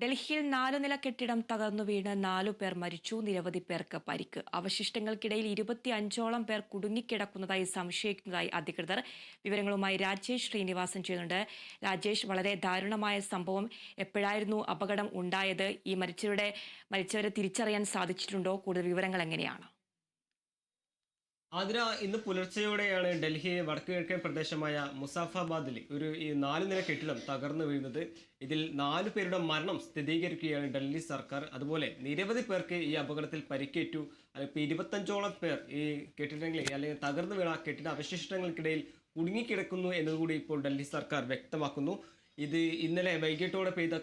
ഡൽഹിയിൽ 4 നില കെട്ടിടം തകർന്നു വീണ് 4 പേർ മരിച്ചു, നിരവധി പേർക്ക് പരിക്ക്. അവശിഷ്ടങ്ങൾക്കിടയിൽ 25ഓളം പേർ കുടുങ്ങിക്കിടക്കുന്നതായി സംശയിക്കുന്നതായി അധികൃതർ. വിവരങ്ങളുമായി രാജേഷ് ശ്രീനിവാസൻ ചെയ്യുന്നുണ്ട്. രാജേഷ്, വളരെ ദാരുണമായ സംഭവം. എപ്പോഴായിരുന്നു അപകടം ഉണ്ടായത്? ഈ മരിച്ചവരെ തിരിച്ചറിയാൻ സാധിച്ചിട്ടുണ്ടോ? കൂടുതൽ വിവരങ്ങൾ എങ്ങനെയാണ്? ഇന്ന് പുലർച്ചെയോടെയാണ് ഡൽഹി വടക്കു കിഴക്കൻ പ്രദേശമായ മുസാഫാബാദിൽ ഈ 4 നില കെട്ടിടം തകർന്നു വീഴുന്നത്. ഇതിൽ 4 പേരുടെ മരണം സ്ഥിരീകരിക്കുകയാണ് ഡൽഹി സർക്കാർ. അതുപോലെ നിരവധി പേർക്ക് ഈ അപകടത്തിൽ പരിക്കേറ്റു. ഇപ്പോൾ 25ഓളം പേർ ഈ കെട്ടിടങ്ങളിൽ അല്ലെങ്കിൽ തകർന്നു വീണ കെട്ടിട അവശിഷ്ടങ്ങൾക്കിടയിൽ കുടുങ്ങിക്കിടക്കുന്നു എന്നതുകൂടി ഇപ്പോൾ ഡൽഹി സർക്കാർ വ്യക്തമാക്കുന്നു. ഇത് ഇന്നലെ വൈകിട്ടോടെ പെയ്ത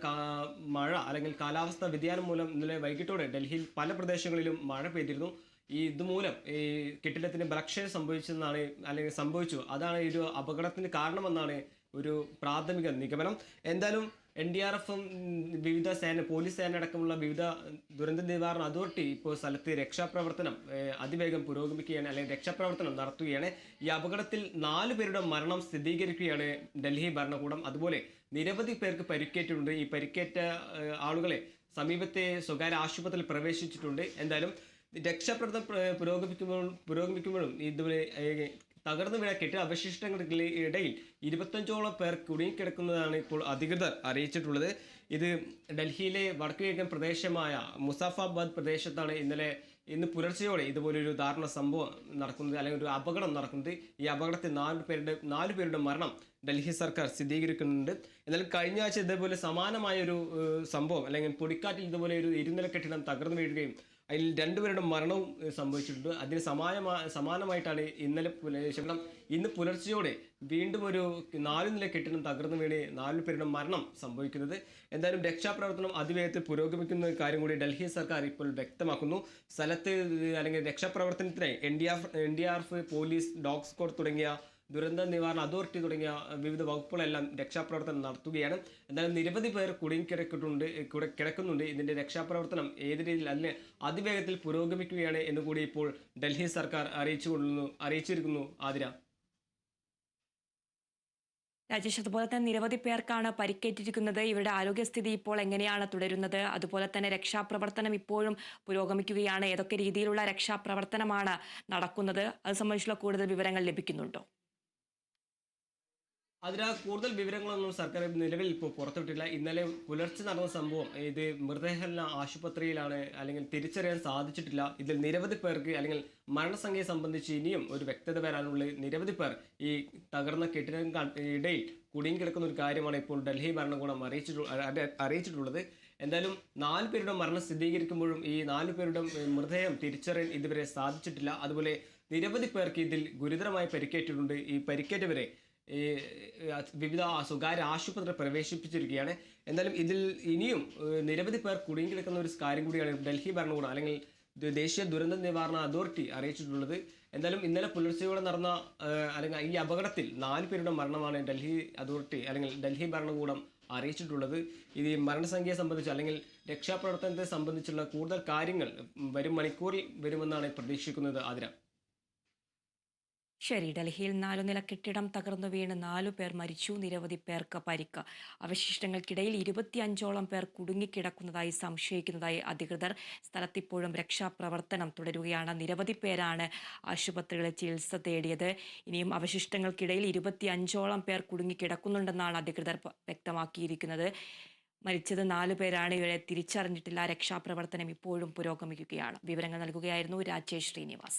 മഴ അല്ലെങ്കിൽ കാലാവസ്ഥാ വ്യതിയാനം മൂലം ഇന്നലെ വൈകിട്ടോടെ ഡൽഹിയിൽ പല പ്രദേശങ്ങളിലും മഴ പെയ്തിരുന്നു. ഇതുമൂലം ഈ കെട്ടിടത്തിന് ബലക്ഷയം സംഭവിച്ചെന്നാണ് അല്ലെങ്കിൽ സംഭവിച്ചു. അതാണ് ഒരു അപകടത്തിന് കാരണമെന്നാണ് ഒരു പ്രാഥമിക നിഗമനം. എന്തായാലും NDRFും വിവിധ പോലീസ് സേന അടക്കമുള്ള വിവിധ ദുരന്ത നിവാരണ അതോറിറ്റി ഇപ്പോൾ സ്ഥലത്ത് രക്ഷാപ്രവർത്തനം അതിവേഗം പുരോഗമിക്കുകയാണ്, അല്ലെങ്കിൽ രക്ഷാപ്രവർത്തനം നടത്തുകയാണ്. ഈ അപകടത്തിൽ 4 പേരുടെ മരണം സ്ഥിരീകരിക്കുകയാണ് ഡൽഹി ഭരണകൂടം. അതുപോലെ നിരവധി പേർക്ക് പരിക്കേറ്റിട്ടുണ്ട്. ഈ പരിക്കേറ്റ ആളുകളെ സമീപത്തെ സ്വകാര്യ ആശുപത്രിയിൽ പ്രവേശിച്ചിട്ടുണ്ട്. എന്തായാലും രക്ഷാപ്രവർത്തനം പുരോഗമിക്കുമ്പോഴും ഇതുവരെ തകർന്നു വീണ കെട്ടിട അവശിഷ്ടങ്ങൾക്കിടയിൽ 25ഓളം പേർ കുടുങ്ങിക്കിടക്കുന്നതാണ് ഇപ്പോൾ അധികൃതർ അറിയിച്ചിട്ടുള്ളത്. ഇത് ഡൽഹിയിലെ വടക്കു കിഴക്കൻ പ്രദേശമായ മുസാഫാബാദ് പ്രദേശത്താണ് ഇന്ന് പുലർച്ചെയോടെ ഇതുപോലൊരു ദാരുണ സംഭവം നടക്കുന്നത്, അല്ലെങ്കിൽ ഒരു അപകടം നടക്കുന്നത്. ഈ അപകടത്തിൽ 4 പേരുടെ മരണം ഡൽഹി സർക്കാർ സ്ഥിരീകരിക്കുന്നുണ്ട്. എന്നാൽ കഴിഞ്ഞ ആഴ്ച ഇതേപോലെ സമാനമായ ഒരു സംഭവം, അല്ലെങ്കിൽ പൊടിക്കാറ്റിൽ ഇതുപോലെ ഒരു ഇരുനില കെട്ടിടം തകർന്നു വീഴുകയും അതിൽ 2 പേരുടെ മരണവും സംഭവിച്ചിട്ടുണ്ട്. അതിന് സമാനമായിട്ടാണ് ഇന്ന് പുലർച്ചെയോടെ വീണ്ടും ഒരു 4 നില കെട്ടിടം തകർന്നു വീണ് 4 പേരുടെ മരണം സംഭവിക്കുന്നത്. എന്തായാലും രക്ഷാപ്രവർത്തനം അതിവേഗത്തിൽ പുരോഗമിക്കുന്ന കാര്യം കൂടി ഡൽഹി സർക്കാർ ഇപ്പോൾ വ്യക്തമാക്കുന്നു. സ്ഥലത്ത് അല്ലെങ്കിൽ രക്ഷാപ്രവർത്തനത്തിനായി NDRF, പോലീസ്, ഡോഗ് സ്ക്വാഡ് തുടങ്ങിയ ദുരന്ത നിവാരണ അതോറിറ്റി തുടങ്ങിയ വിവിധ വകുപ്പുകളെല്ലാം രക്ഷാപ്രവർത്തനം നടത്തുകയാണ്. എന്നാലും നിരവധി പേർ കിടക്കുന്നുണ്ട്. ഇതിന്റെ രക്ഷാപ്രവർത്തനം ഏത് രീതിയിൽ അതിവേഗത്തിൽ പുരോഗമിക്കുകയാണ് എന്നുകൂടി ഇപ്പോൾ ഡൽഹി സർക്കാർ അറിയിച്ചിരിക്കുന്നു. രാജേഷ്, അതുപോലെ തന്നെ നിരവധി പേർക്കാണ് പരിക്കേറ്റിരിക്കുന്നത്. ഇവരുടെ ആരോഗ്യസ്ഥിതി ഇപ്പോൾ എങ്ങനെയാണ് തുടരുന്നത്? അതുപോലെ തന്നെ രക്ഷാപ്രവർത്തനം ഇപ്പോഴും പുരോഗമിക്കുകയാണ്. ഏതൊക്കെ രീതിയിലുള്ള രക്ഷാപ്രവർത്തനമാണ് നടക്കുന്നത്? അത് സംബന്ധിച്ചുള്ള കൂടുതൽ വിവരങ്ങൾ ലഭിക്കുന്നുണ്ടോ? കൂടുതൽ വിവരങ്ങളൊന്നും സർക്കാർ നിലവിൽ ഇപ്പോൾ പുറത്തുവിട്ടില്ല. ഇന്നലെ പുലർച്ചെ നടന്ന സംഭവം ഇത് മൃതദേഹമെല്ലാം ആശുപത്രിയിലാണ്, അല്ലെങ്കിൽ തിരിച്ചറിയാൻ സാധിച്ചിട്ടില്ല. ഇതിൽ നിരവധി പേർക്ക് അല്ലെങ്കിൽ മരണസംഖ്യയെ സംബന്ധിച്ച് ഇനിയും ഒരു വ്യക്തത വരാനുള്ള നിരവധി പേർ ഈ തകർന്ന ഇടയിൽ കുടുങ്ങിക്കിടക്കുന്ന ഒരു കാര്യമാണ് ഇപ്പോൾ ഡൽഹി ഭരണകൂടം അറിയിച്ചിട്ടുള്ളത്. എന്തായാലും 4 പേരുടെ മരണം സ്ഥിരീകരിക്കുമ്പോഴും ഈ 4 പേരുടെ മൃതദേഹം തിരിച്ചറിയാൻ ഇതുവരെ സാധിച്ചിട്ടില്ല. അതുപോലെ നിരവധി പേർക്ക് ഇതിൽ ഗുരുതരമായി പരിക്കേറ്റിട്ടുണ്ട്. ഈ പരിക്കേറ്റവരെ വിവിധ സ്വകാര്യ ആശുപത്രികൾ പ്രവേശിപ്പിച്ചിരിക്കുകയാണ്. എന്തായാലും ഇതിൽ ഇനിയും നിരവധി പേർ കുടുങ്ങിക്കിടക്കുന്ന ഒരു കാര്യം കൂടിയാണ് ഡൽഹി ഭരണകൂടം അല്ലെങ്കിൽ ദേശീയ ദുരന്ത നിവാരണ അതോറിറ്റി അറിയിച്ചിട്ടുള്ളത്. എന്തായാലും ഇന്നലെ പുലർച്ചെയോടെ നടന്ന അല്ലെങ്കിൽ ഈ അപകടത്തിൽ 4 പേരുടെ മരണമാണ് ഡൽഹി അതോറിറ്റി അല്ലെങ്കിൽ ഡൽഹി ഭരണകൂടം അറിയിച്ചിട്ടുള്ളത്. ഇത് മരണസംഖ്യയെ സംബന്ധിച്ച് അല്ലെങ്കിൽ രക്ഷാപ്രവർത്തനത്തെ സംബന്ധിച്ചുള്ള കൂടുതൽ കാര്യങ്ങൾ വരും മണിക്കൂറിൽ വരുമെന്നാണ് പ്രതീക്ഷിക്കുന്നത്. ശരി, ഡൽഹിയിൽ 4 നില കെട്ടിടം തകർന്നു വീണ് 4 പേർ മരിച്ചു, നിരവധി പേർക്ക് പരിക്ക്. അവശിഷ്ടങ്ങൾക്കിടയിൽ 25ഓളം പേർ കുടുങ്ങിക്കിടക്കുന്നതായി സംശയിക്കുന്നതായി അധികൃതർ. സ്ഥലത്തിപ്പോഴും രക്ഷാപ്രവർത്തനം തുടരുകയാണ്. നിരവധി പേരാണ് ആശുപത്രികളിൽ ചികിത്സ തേടിയത്. ഇനിയും അവശിഷ്ടങ്ങൾക്കിടയിൽ 25ഓളം പേർ കുടുങ്ങിക്കിടക്കുന്നുണ്ടെന്നാണ് അധികൃതർ വ്യക്തമാക്കിയിരിക്കുന്നത്. മരിച്ചത് 4 പേരാണ്. ഇവരെ തിരിച്ചറിഞ്ഞിട്ടില്ല. രക്ഷാപ്രവർത്തനം ഇപ്പോഴും പുരോഗമിക്കുകയാണ്. വിവരങ്ങൾ നൽകുകയായിരുന്നു രാജേഷ് ശ്രീനിവാസ്.